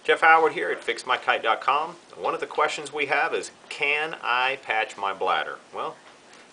Jeff Howard here at FixMyKite.com. One of the questions we have is, can I patch my bladder? Well,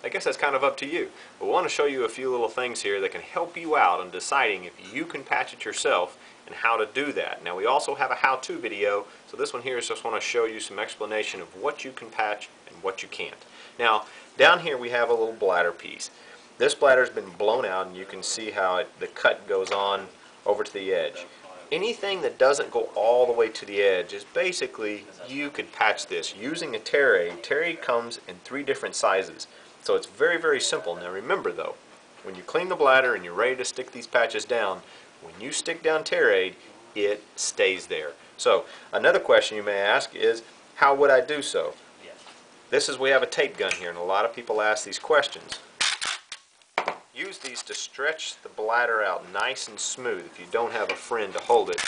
I guess that's kind of up to you. But we want to show you a few little things here that can help you out in deciding if you can patch it yourself and how to do that. Now we also have a how-to video, so this one here is just want to show you some explanation of what you can patch and what you can't. Now down here we have a little bladder piece. This bladder's been blown out and you can see how the cut goes on over to the edge. Anything that doesn't go all the way to the edge is basically, you could patch this using a tear aid. Tear aid comes in 3 different sizes. So it's very, very simple. Now remember though, when you clean the bladder and you're ready to stick these patches down, when you stick down tear aid, it stays there. So another question you may ask is, how would I do so? We have a tape gun here, and a lot of people ask these questions. Use these to stretch the bladder out nice and smooth if you don't have a friend to hold it.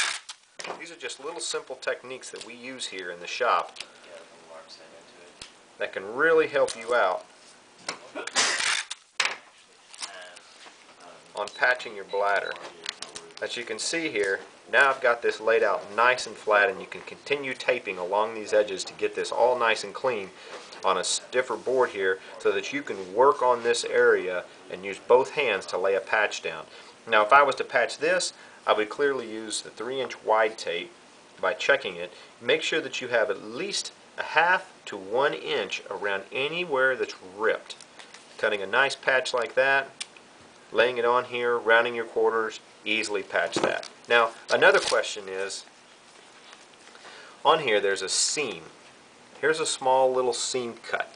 These are just little simple techniques that we use here in the shop that can really help you out on patching your bladder. As you can see here, now I've got this laid out nice and flat, and you can continue taping along these edges to get this all nice and clean on a stiffer board here, so that you can work on this area and use both hands to lay a patch down. Now if I was to patch this, I would clearly use the 3-inch wide tape by checking it. Make sure that you have at least a 1/2 to 1 inch around anywhere that's ripped. Cutting a nice patch like that, laying it on here, rounding your quarters, easily patch that. Now another question is, on here there's a seam. Here's a small little seam cut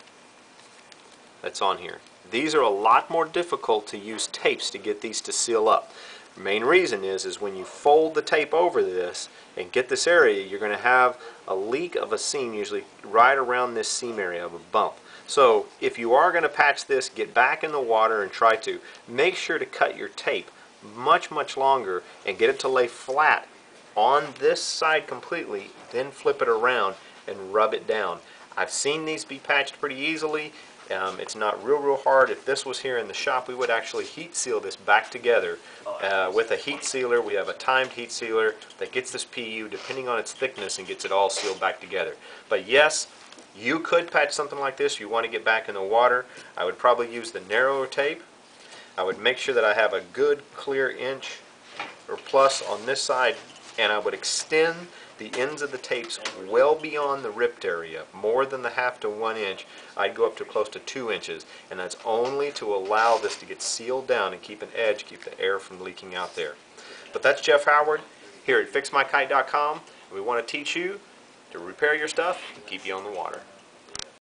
that's on here. These are a lot more difficult to use tapes to get these to seal up. The main reason is when you fold the tape over this and get this area, you're going to have a leak of a seam, usually right around this seam area of a bump. So if you are going to patch this, get back in the water and try to make sure to cut your tape much longer and get it to lay flat on this side completely, then flip it around and rub it down. I've seen these be patched pretty easily. It's not real hard. If this was here in the shop, we would actually heat seal this back together with a heat sealer. We have a timed heat sealer that gets this PU depending on its thickness and gets it all sealed back together. But yes, you could patch something like this. You want to get back in the water. I would probably use the narrower tape. I would make sure that I have a good clear inch or plus on this side, and I would extend the ends of the tapes well beyond the ripped area, more than the 1/2 to 1 inch. I'd go up to close to 2 inches, and that's only to allow this to get sealed down and keep an edge, keep the air from leaking out there. But that's Jeff Howard here at FixMyKite.com. We want to teach you to repair your stuff and keep you on the water.